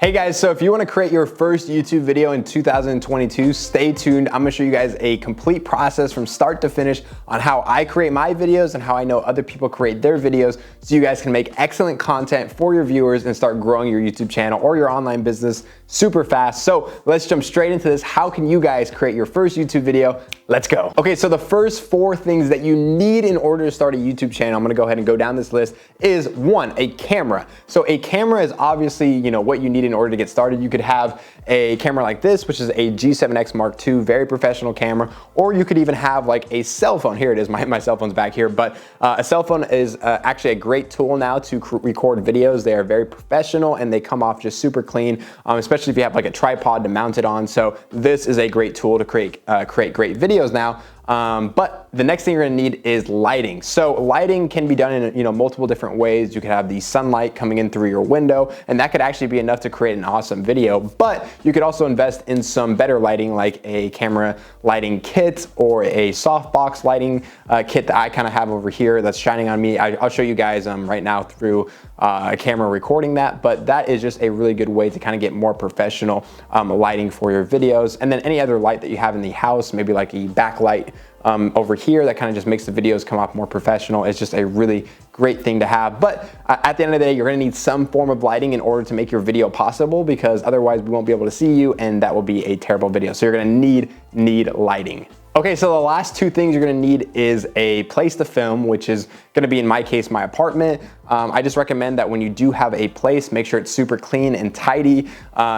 Hey guys, so if you want to create your first YouTube video in 2022, stay tuned. I'm going to show you guys a complete process from start to finish on how I create my videos and how I know other people create their videos so you guys can make excellent content for your viewers and start growing your YouTube channel or your online business super fast. So let's jump straight into this. How can you guys create your first YouTube video? Let's go. Okay, so the first 4 things that you need in order to start a YouTube channel, I'm going to go ahead and go down this list, is 1, a camera. So a camera is obviously, what you need in order to get started. You could have a camera like this, which is a G7X Mark II, very professional camera, or you could even have like a cell phone. Here it is, my cell phone's back here, but a cell phone is actually a great tool now to record videos. They are very professional and they come off just super clean, especially if you have like a tripod to mount it on. So this is a great tool to create great videos now. But the next thing you're gonna need is lighting. So lighting can be done in multiple different ways. You could have the sunlight coming in through your window, and that could actually be enough to create an awesome video. But you could also invest in some better lighting, like a camera lighting kit or a softbox lighting kit that I kind of have over here that's shining on me. I'll show you guys right now through a camera recording that, but that is just a really good way to kind of get more professional lighting for your videos. And then any other light that you have in the house, maybe like a backlight over here that kind of just makes the videos come off more professional. It's just a really great thing to have. But at the end of the day, you're gonna need some form of lighting in order to make your video possible, because otherwise we won't be able to see you and that will be a terrible video. So you're gonna need lighting. Okay, so the last 2 things you're gonna need is a place to film, which is gonna be, in my case, my apartment. I just recommend that when you do have a place, make sure it's super clean and tidy.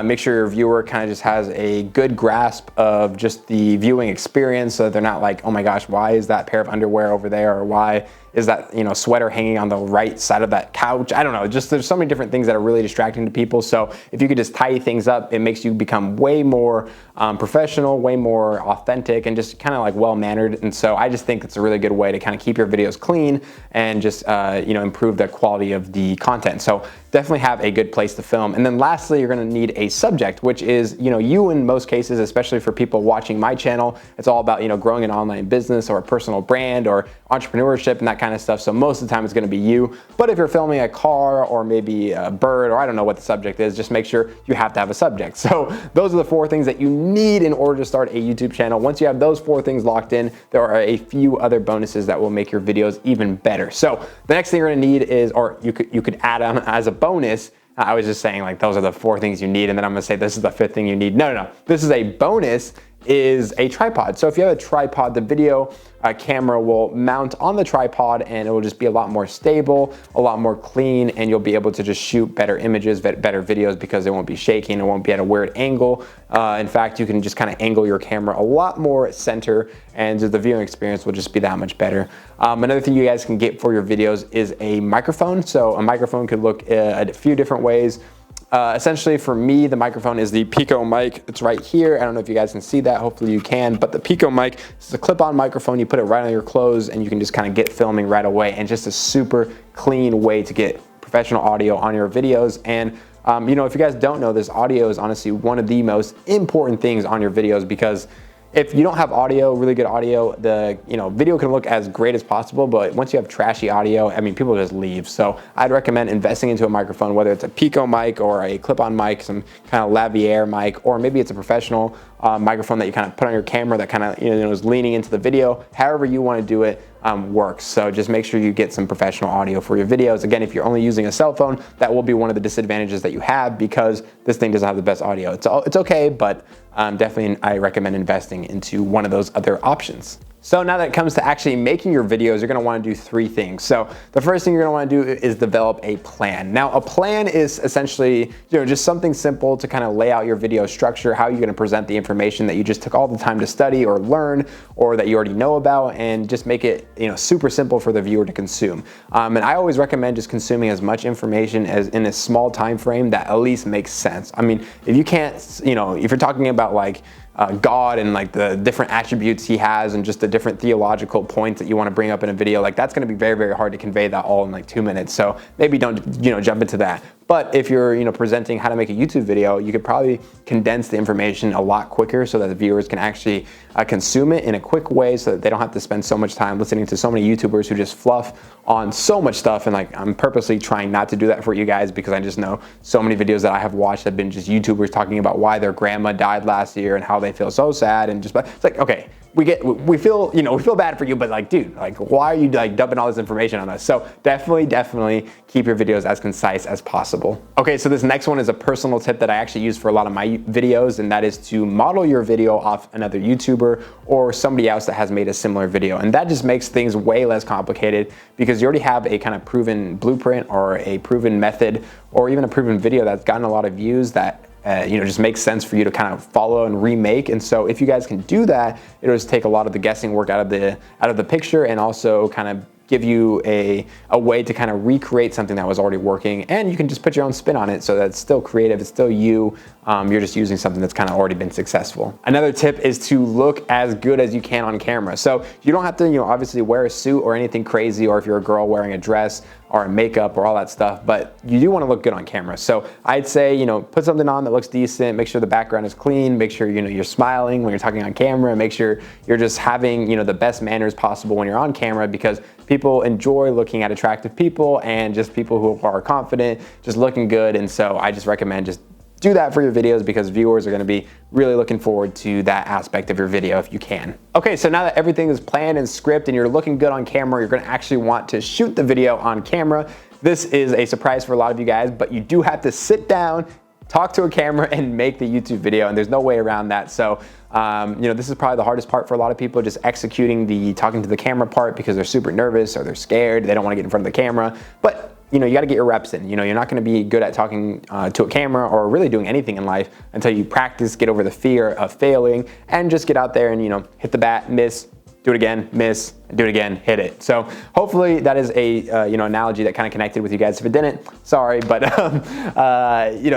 Make sure your viewer kind of just has a good grasp of just the viewing experience, so they're not like, oh my gosh, why is that pair of underwear over there? Or why is that sweater hanging on the right side of that couch? I don't know, just there's so many different things that are really distracting to people. So if you could just tidy things up, it makes you become way more professional, way more authentic, and just kind of like well-mannered. And so I just think it's a really good way to kind of keep your videos clean and just improve the quality of the content. So definitely have a good place to film. And then lastly, you're gonna need a subject, which is, you in most cases, especially for people watching my channel, it's all about, growing an online business or a personal brand or entrepreneurship and that kind of stuff. So most of the time it's gonna be you. But if you're filming a car or maybe a bird, or I don't know what the subject is, just make sure you have to have a subject. So those are the 4 things that you need in order to start a YouTube channel. Once you have those 4 things locked in, there are a few other bonuses that will make your videos even better. So the next thing you're gonna need is, or you could add on as a bonus. I was just saying like those are the 4 things you need, and then I'm gonna say this is the 5th thing you need. No. This is a bonus, is a tripod. So if you have a tripod, the video camera will mount on the tripod and it will just be a lot more stable, a lot more clean, and you'll be able to just shoot better images, better videos, because it won't be shaking, it won't be at a weird angle. In fact, you can just kind of angle your camera a lot more center, and the viewing experience will just be that much better. Another thing you guys can get for your videos is a microphone. So a microphone could look at a few different ways. Essentially for me, the microphone is the Pico mic. It's right here. I don't know if you guys can see that. Hopefully you can. But the Pico mic is a clip-on microphone. You put it right on your clothes and you can just kind of get filming right away, and just a super clean way to get professional audio on your videos. And if you guys don't know this, audio is honestly one of the most important things on your videos, because if you don't have audio, really good audio, the video can look as great as possible, but once you have trashy audio, people just leave. So I'd recommend investing into a microphone, whether it's a Pico mic or a clip-on mic, some kind of lavalier mic, or maybe it's a professional microphone that you kind of put on your camera that kind of is leaning into the video. However you want to do it works. So just make sure you get some professional audio for your videos. Again, if you're only using a cell phone, that will be one of the disadvantages that you have, because this thing doesn't have the best audio. It's okay, but definitely I recommend investing into one of those other options. So now that it comes to actually making your videos, you're gonna wanna do 3 things. So the first thing you're gonna wanna do is develop a plan. Now a plan is essentially just something simple to kind of lay out your video structure, how you're gonna present the information that you just took all the time to study or learn, or that you already know about, and just make it super simple for the viewer to consume. And I always recommend just consuming as much information as in a small time frame that at least makes sense. If you can't, if you're talking about like God and like the different attributes he has and just the different theological points that you want to bring up in a video, like that's going to be very, very hard to convey that all in like 2 minutes. So maybe don't jump into that. But if you're, presenting how to make a YouTube video, you could probably condense the information a lot quicker so that the viewers can actually consume it in a quick way so that they don't have to spend so much time listening to so many YouTubers who just fluff on so much stuff. And like, I'm purposely trying not to do that for you guys because I just know so many videos that I have watched have been just YouTubers talking about why their grandma died last year and how they feel so sad, and just, it's like, okay, we feel bad for you, but like, dude, like, why are you like dumping all this information on us? So definitely keep your videos as concise as possible. Okay, so this next one is a personal tip that I actually use for a lot of my videos, and that is to model your video off another YouTuber or somebody else that has made a similar video. And that just makes things way less complicated because you already have a kind of proven blueprint or a proven method or even a proven video that's gotten a lot of views that just makes sense for you to kind of follow and remake. And so if you guys can do that, it'll just take a lot of the guessing work out of the picture, and also kind of give you a way to kind of recreate something that was already working, and you can just put your own spin on it so that it's still creative, it's still you. You're just using something that's kind of already been successful. Another tip is to look as good as you can on camera. So you don't have to, obviously wear a suit or anything crazy, or if you're a girl wearing a dress or makeup or all that stuff, but you do want to look good on camera. So I'd say, put something on that looks decent, make sure the background is clean, make sure, you're smiling when you're talking on camera, make sure you're just having, the best manners possible when you're on camera, because people enjoy looking at attractive people and just people who are confident, just looking good. And so I just recommend just do that for your videos, because viewers are gonna be really looking forward to that aspect of your video if you can. Okay, so now that everything is planned and scripted and you're looking good on camera, you're gonna actually want to shoot the video on camera. This is a surprise for a lot of you guys, but you do have to sit down, talk to a camera, and make the YouTube video, and there's no way around that. So this is probably the hardest part for a lot of people, just executing the talking to the camera part, because they're super nervous or they're scared, they don't want to get in front of the camera. But you got to get your reps in. You're not going to be good at talking to a camera or really doing anything in life until you practice, get over the fear of failing, and just get out there and hit the bat, miss, do it again, miss, do it again, hit it. So hopefully that is a analogy that kind of connected with you guys. If it didn't, sorry, but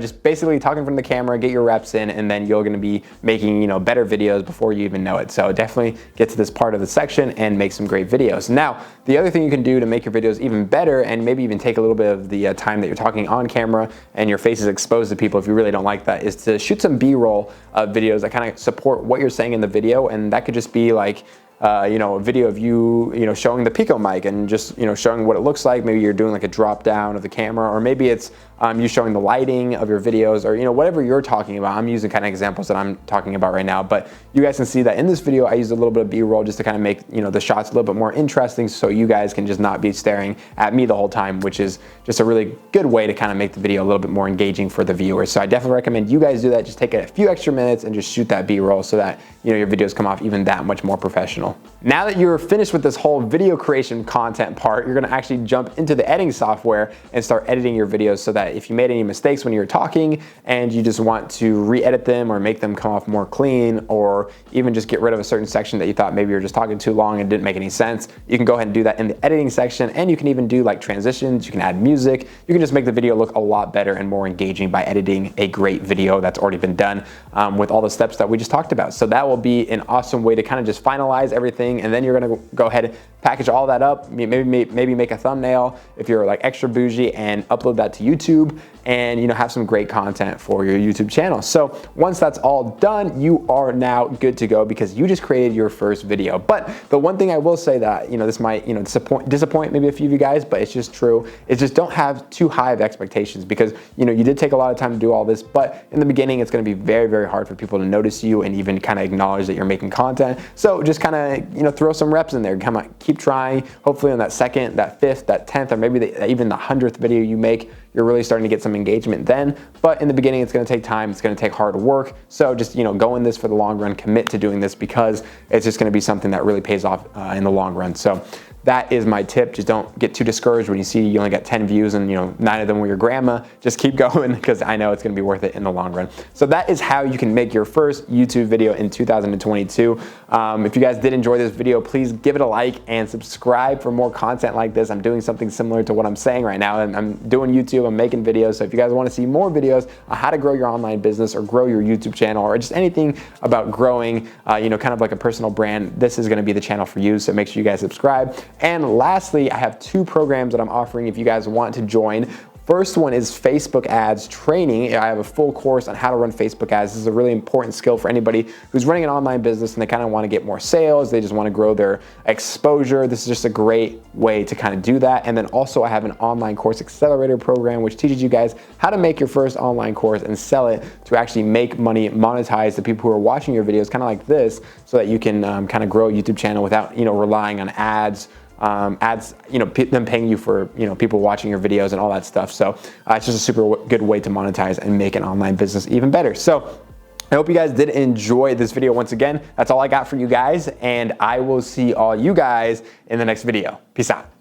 just basically talking from the camera, get your reps in, and then you're going to be making better videos before you even know it. So definitely get to this part of the section and make some great videos. Now, the other thing you can do to make your videos even better, and maybe even take a little bit of the time that you're talking on camera and your face is exposed to people if you really don't like that, is to shoot some B-roll videos that kind of support what you're saying in the video. And that could just be like a video of you, showing the Pico mic and just, showing what it looks like. Maybe you're doing like a drop down of the camera, or maybe it's you showing the lighting of your videos, or, whatever you're talking about. I'm using kind of examples that I'm talking about right now, but you guys can see that in this video, I used a little bit of B-roll just to kind of make, the shots a little bit more interesting, so you guys can just not be staring at me the whole time, which is just a really good way to kind of make the video a little bit more engaging for the viewers. So I definitely recommend you guys do that. Just take a few extra minutes and just shoot that B-roll so that, your videos come off even that much more professional. Now that you're finished with this whole video creation content part, you're gonna actually jump into the editing software and start editing your videos, so that if you made any mistakes when you were talking and you just want to re-edit them or make them come off more clean, or even just get rid of a certain section that you thought maybe you were just talking too long and didn't make any sense, you can go ahead and do that in the editing section. And you can even do like transitions, you can add music, you can just make the video look a lot better and more engaging by editing a great video that's already been done with all the steps that we just talked about. So that will be an awesome way to kind of just finalize everything, and then you're gonna go ahead and package all that up, maybe make a thumbnail if you're like extra bougie, and upload that to YouTube, and have some great content for your YouTube channel. So once that's all done, you are now good to go, because you just created your first video. But the one thing I will say that, this might, disappoint maybe a few of you guys, but it's just true, is just don't have too high of expectations, because, you did take a lot of time to do all this, but in the beginning, it's gonna be very, very hard for people to notice you and even kind of acknowledge that you're making content. So just kind of, throw some reps in there, come on, keep trying. Hopefully on that second, that fifth, that 10th, or maybe even the 100th video you make, you're really starting to get some engagement then. But in the beginning, it's gonna take time, it's gonna take hard work. So just, go in this for the long run, commit to doing this, because it's just gonna be something that really pays off in the long run. So that is my tip. Just don't get too discouraged when you see you only got 10 views and 9 of them were your grandma. Just keep going, because I know it's gonna be worth it in the long run. So that is how you can make your first YouTube video in 2022. If you guys did enjoy this video, please give it a like and subscribe for more content like this. I'm doing something similar to what I'm saying right now, and I'm doing YouTube, I'm making videos. So if you guys wanna see more videos on how to grow your online business or grow your YouTube channel, or just anything about growing, kind of like a personal brand, this is gonna be the channel for you. So make sure you guys subscribe. And lastly, I have 2 programs that I'm offering if you guys want to join. First one is Facebook ads training. I have a full course on how to run Facebook ads. This is a really important skill for anybody who's running an online business and they kind of want to get more sales. They just want to grow their exposure. This is just a great way to kind of do that. And then also I have an Online Course Accelerator program, which teaches you guys how to make your first online course and sell it to actually make money, monetize the people who are watching your videos, kind of like this, so that you can kind of grow a YouTube channel without, relying on ads, them paying you for, people watching your videos and all that stuff. So it's just a super good way to monetize and make an online business even better. So I hope you guys did enjoy this video. Once again, that's all I got for you guys, and I will see all you guys in the next video. Peace out.